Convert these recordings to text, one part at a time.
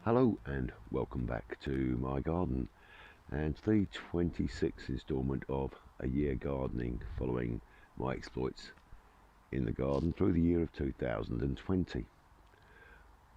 Hello and welcome back to my garden, and the 26th instalment of a year gardening following my exploits in the garden through the year of 2020.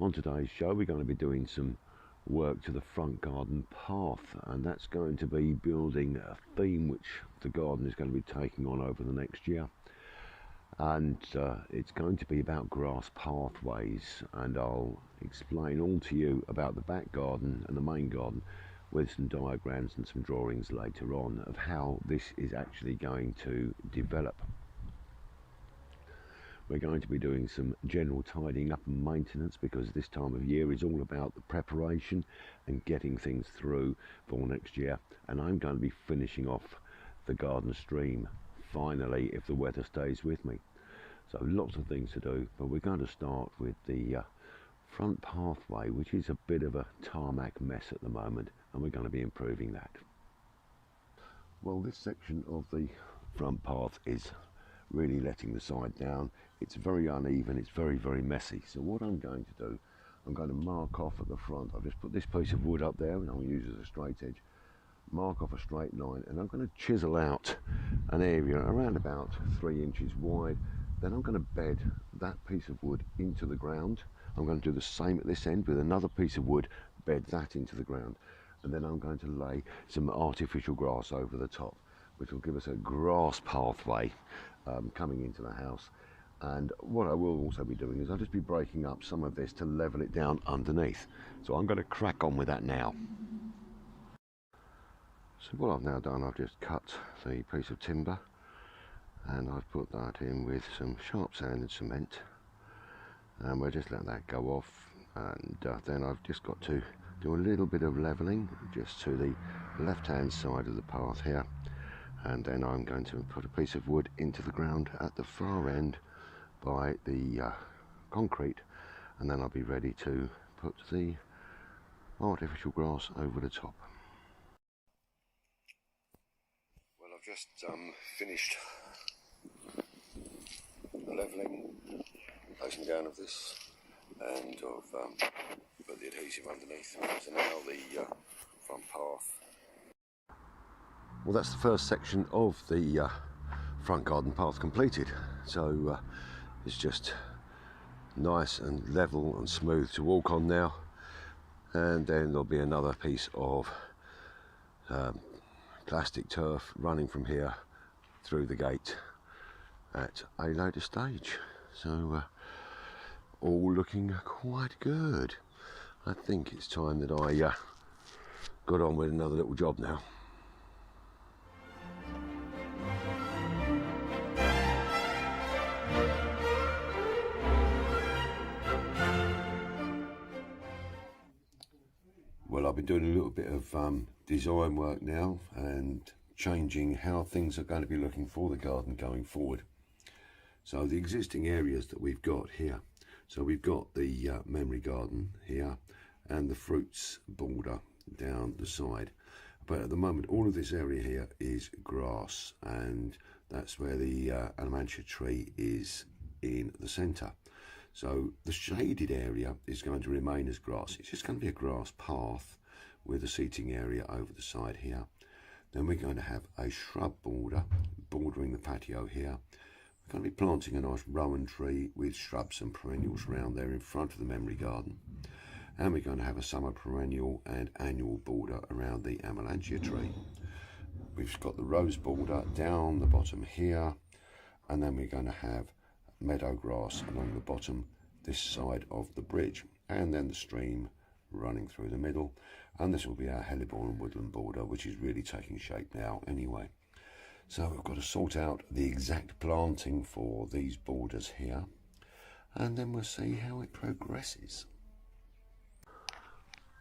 On today's show we're going to be doing some work to the front garden path, and that's going to be building a theme which the garden is going to be taking on over the next year. And it's going to be about grass pathways, and I'll explain all to you about the back garden and the main garden with some diagrams and some drawings later on of how this is actually going to develop. We're going to be doing some general tidying up and maintenance, because this time of year is all about the preparation and getting things through for next year. And I'm going to be finishing off the garden stream finally, if the weather stays with me. So lots of things to do, but we're going to start with the front pathway, which is a bit of a tarmac mess at the moment, and we're going to be improving that. Well, this section of the front path is really letting the side down. It's very uneven, it's very messy. So what I'm going to do, I'm going to mark off at the front. I've just put this piece of wood up there and I'll use it as a straight edge. Mark off a straight line, and I'm going to chisel out an area around about 3 inches wide. Then I'm going to bed that piece of wood into the ground. I'm going to do the same at this end with another piece of wood, bed that into the ground, and then I'm going to lay some artificial grass over the top, which will give us a grass pathway coming into the house. And what I will also be doing is I'll just be breaking up some of this to level it down underneath. So I'm going to crack on with that now. So what I've now done, I've just cut the piece of timber and I've put that in with some sharp sand and cement, and we'll just let that go off. And then I've just got to do a little bit of levelling just to the left hand side of the path here, and then I'm going to put a piece of wood into the ground at the far end by the concrete, and then I'll be ready to put the artificial grass over the top. Well, I've just finished levelling, closing down of this, and I've put the adhesive underneath. So now the front path. Well, that's the first section of the front garden path completed. So it's just nice and level and smooth to walk on now, and then there'll be another piece of plastic turf running from here through the gate at a later stage. So all looking quite good. I think it's time that I got on with another little job now. Well, I've been doing a little bit of design work now and changing how things are going to be looking for the garden going forward. So the existing areas that we've got here, so we've got the memory garden here and the fruits border down the side, but at the moment all of this area here is grass, and that's where the alamantia tree is in the centre. So the shaded area is going to remain as grass. It's just going to be a grass path with a seating area over the side here. Then we're going to have a shrub border bordering the patio here. We're going to be planting a nice rowan tree with shrubs and perennials around there in front of the memory garden. And we're going to have a summer perennial and annual border around the amelanchier tree. We've got the rose border down the bottom here, and then we're going to have meadow grass along the bottom this side of the bridge, and then the stream running through the middle. And this will be our hellebore woodland border, which is really taking shape now anyway. So we've got to sort out the exact planting for these borders here, and then we'll see how it progresses.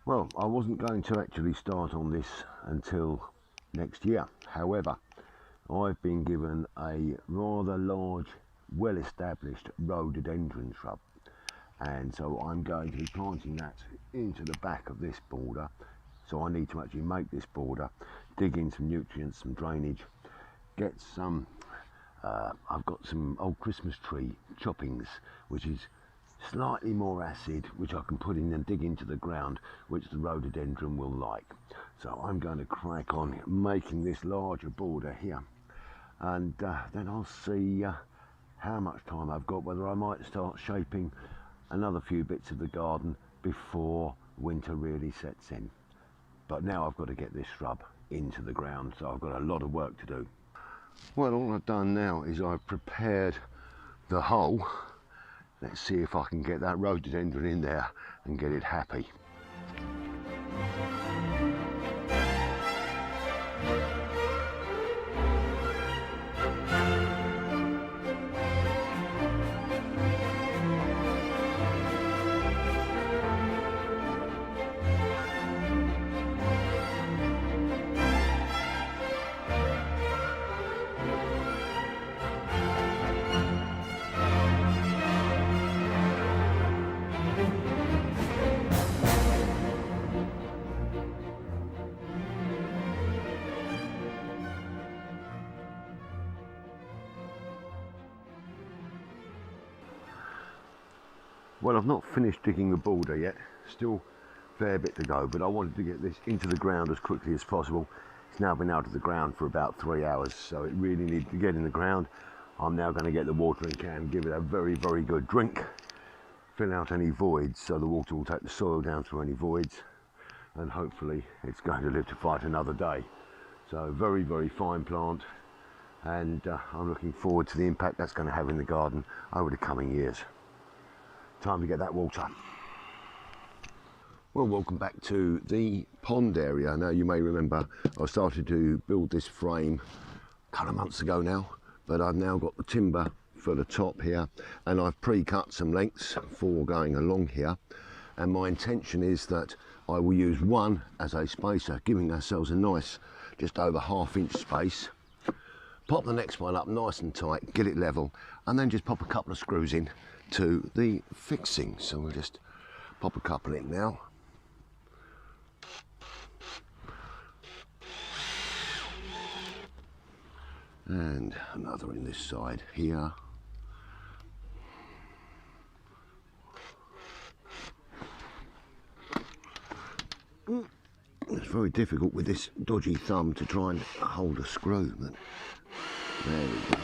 Well, I wasn't going to actually start on this until next year. However, I've been given a rather large, well-established rhododendron shrub, and so I'm going to be planting that into the back of this border. So I need to actually make this border, dig in some nutrients, some drainage, get some I've got some old Christmas tree choppings, which is slightly more acid, which I can put in and dig into the ground, which the rhododendron will like. So I'm going to crack on making this larger border here, and then I'll see how much time I've got, whether I might start shaping another few bits of the garden before winter really sets in. But now I've got to get this shrub into the ground, so I've got a lot of work to do. Well, all I've done now is I've prepared the hole. Let's see if I can get that rhododendron in there and get it happy. Well, I've not finished digging the border yet, still a fair bit to go, but I wanted to get this into the ground as quickly as possible. It's now been out of the ground for about 3 hours, so it really needs to get in the ground. I'm now going to get the watering can, give it a very, very good drink, fill out any voids, so the water will take the soil down through any voids, and hopefully it's going to live to fight another day. So very, very fine plant, and I'm looking forward to the impact that's going to have in the garden over the coming years. Time to get that water. Well, welcome back to the pond area. Now, you may remember I started to build this frame a couple of months ago now, but I've now got the timber for the top here, and I've pre-cut some lengths for going along here, and my intention is that I will use one as a spacer, giving ourselves a nice just over ½ inch space. Pop the next one up nice and tight, get it level, and then just pop a couple of screws in to the fixing. So we'll just pop a couple in now. And another in this side here. It's very difficult with this dodgy thumb to try and hold a screw, but there we go.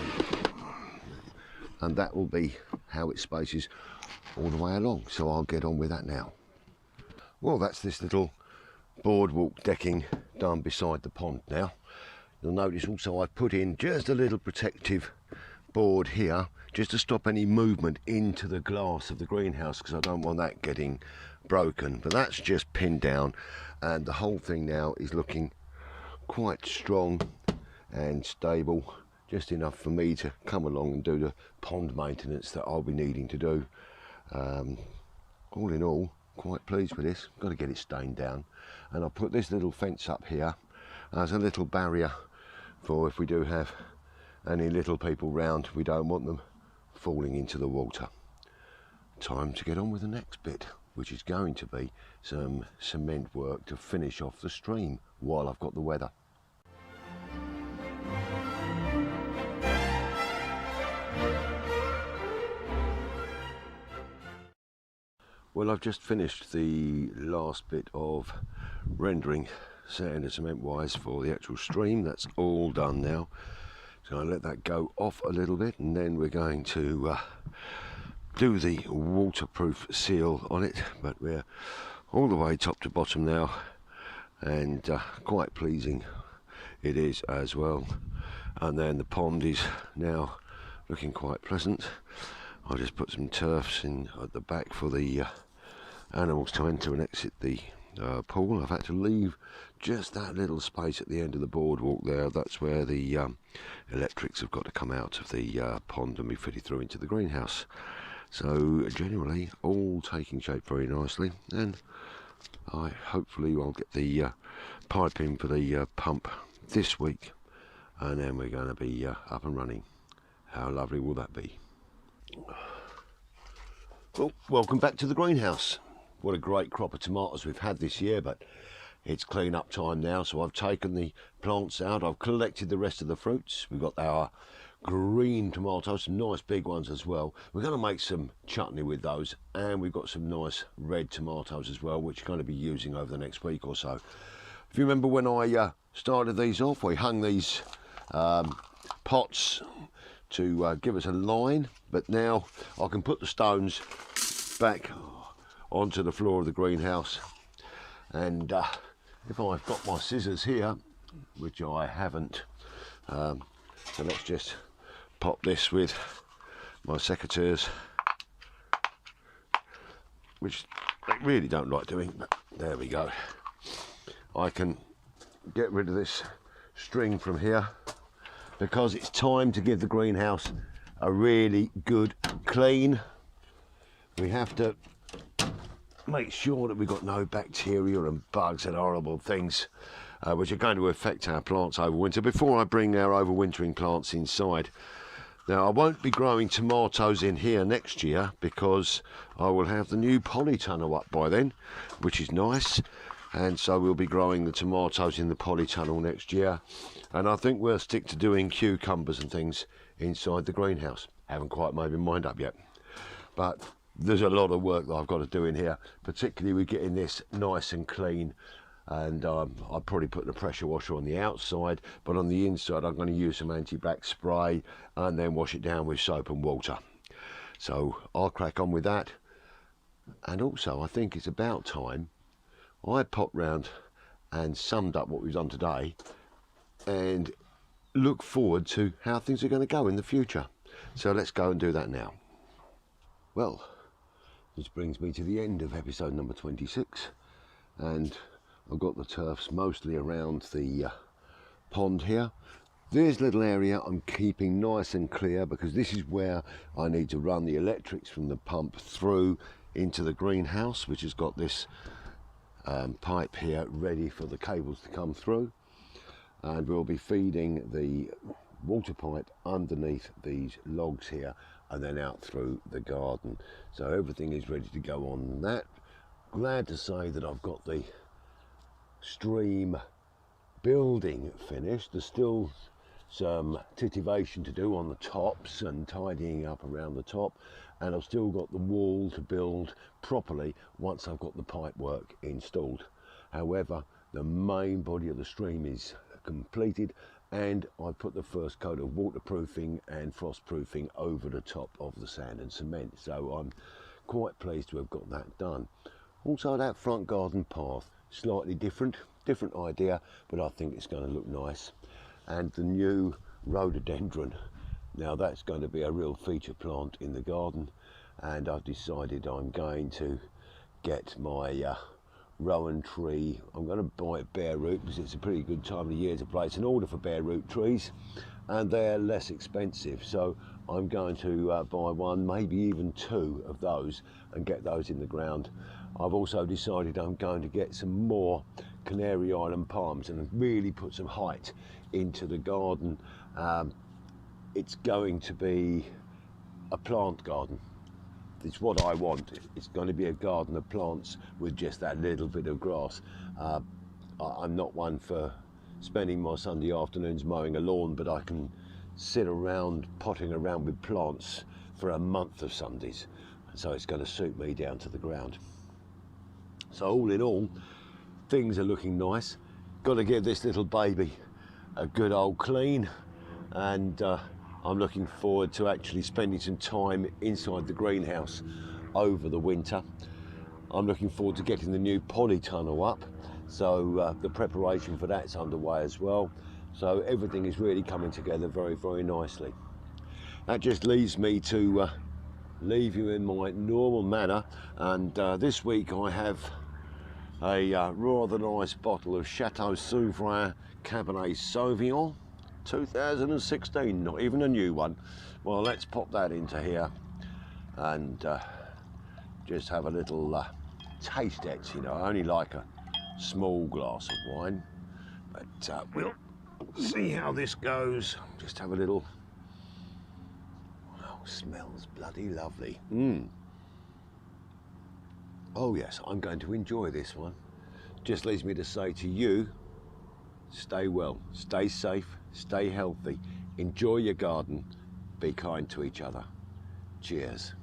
And that will be how it spaces all the way along, so I'll get on with that now. Well, that's this little boardwalk decking done beside the pond now. You'll notice also I've put in just a little protective board here just to stop any movement into the glass of the greenhouse, because I don't want that getting broken. But that's just pinned down, and the whole thing now is looking quite strong and stable, just enough for me to come along and do the pond maintenance that I'll be needing to do. All in all, quite pleased with this. Got to get it stained down, and I'll put this little fence up here as a little barrier for if we do have any little people round, we don't want them falling into the water. Time to get on with the next bit, which is going to be some cement work to finish off the stream while I've got the weather. Well, I've just finished the last bit of rendering sand and cement wise for the actual stream. That's all done now, so I'll let that go off a little bit, and then we're going to do the waterproof seal on it. But we're all the way top to bottom now, and quite pleasing it is as well. And then the pond is now looking quite pleasant. I'll just put some turfs in at the back for the animals to enter and exit the pool. I've had to leave just that little space at the end of the boardwalk there. That's where the electrics have got to come out of the pond and be fitted through into the greenhouse. So generally all taking shape very nicely, and I hopefully will get the pipe in for the pump this week, and then we're going to be up and running. How lovely will that be? Well, welcome back to the greenhouse. What a great crop of tomatoes we've had this year, but it's clean up time now, so I've taken the plants out. I've collected the rest of the fruits. We've got our green tomatoes, some nice big ones as well. We're going to make some chutney with those, and we've got some nice red tomatoes as well, which we're going to be using over the next week or so. If you remember when I started these off, we hung these pots to give us a line, but now I can put the stones back onto the floor of the greenhouse, and if I've got my scissors here, which I haven't, so let's just pop this with my secateurs, which they really don't like doing, but there we go. I can get rid of this string from here, because it's time to give the greenhouse a really good clean. We have to make sure that we've got no bacteria and bugs and horrible things which are going to affect our plants over winter before I bring our overwintering plants inside. Now, I won't be growing tomatoes in here next year because I will have the new polytunnel up by then, which is nice. And so we'll be growing the tomatoes in the polytunnel next year. And I think we'll stick to doing cucumbers and things inside the greenhouse. Haven't quite made my mind up yet. But there's a lot of work that I've got to do in here, particularly with getting this nice and clean. And I'll probably put the pressure washer on the outside, but on the inside I'm going to use some anti-black spray and then wash it down with soap and water. So I'll crack on with that. And also I think it's about time I popped round and summed up what we've done today and look forward to how things are going to go in the future. So let's go and do that now. Well, this brings me to the end of episode number 26, and I've got the turfs mostly around the pond here. This little area I'm keeping nice and clear because this is where I need to run the electrics from the pump through into the greenhouse, which has got this pipe here ready for the cables to come through, and we'll be feeding the water pipe underneath these logs here and then out through the garden. So everything is ready to go on that. Glad to say that I've got the stream building finished. There's still some titivation to do on the tops and tidying up around the top, and I've still got the wall to build properly once I've got the pipe work installed. However, the main body of the stream is completed, and I put the first coat of waterproofing and frostproofing over the top of the sand and cement, so I'm quite pleased to have got that done. Also, that front garden path, slightly different idea, but I think it's going to look nice. And the new rhododendron, now that's going to be a real feature plant in the garden, and I've decided I'm going to get my rowan tree. I'm going to buy bare root because it's a pretty good time of the year to place an order for bare root trees, and they're less expensive, so I'm going to buy one, maybe even two of those, and get those in the ground. I've also decided I'm going to get some more Canary Island palms and really put some height into the garden. It's going to be a plant garden. It's what I want. It's going to be a garden of plants with just that little bit of grass. I'm not one for spending my Sunday afternoons mowing a lawn, but I can sit around potting around with plants for a month of Sundays, so it's going to suit me down to the ground. So all in all, things are looking nice. Got to give this little baby a good old clean, and I'm looking forward to actually spending some time inside the greenhouse over the winter. I'm looking forward to getting the new polytunnel up, so the preparation for that's underway as well. So everything is really coming together very, very nicely. That just leaves me to leave you in my normal manner, and this week I have a rather nice bottle of Chateau Soufare Cabernet Sauvignon 2016, not even a new one. Well, let's pop that into here and just have a little taste it. You know, I only like a small glass of wine, but we'll see how this goes. Just have a little. Oh, smells bloody lovely. Oh yes, I'm going to enjoy this one. Just leaves me to say to you, stay well, stay safe, stay healthy, Enjoy your garden. Be kind to each other. Cheers.